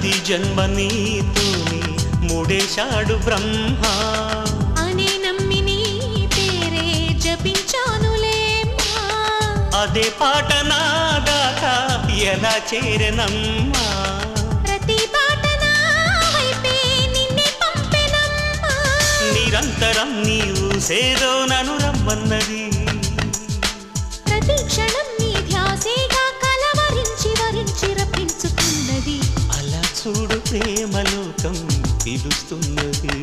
ప్రతి జన్మ నీతోని ముడేశాడు బ్రహ్మ అనే నమ్మి నీ పేరే జపించానులేమ్మా అదే పాట నా దాకా ఎలా చేరనమ్మా ప్రతి పాట నా వైపే నిన్నే పంపెనమ్మా నిరంతరం నీవు సేదో నన్ను రమ్మన్నది ప్రతి క్షణం నీ ధ్యాసేగా కలవరించి వరించి రప్పించుకున్నది అలా చూడు ప్రేమలోకం పిలుస్తున్నది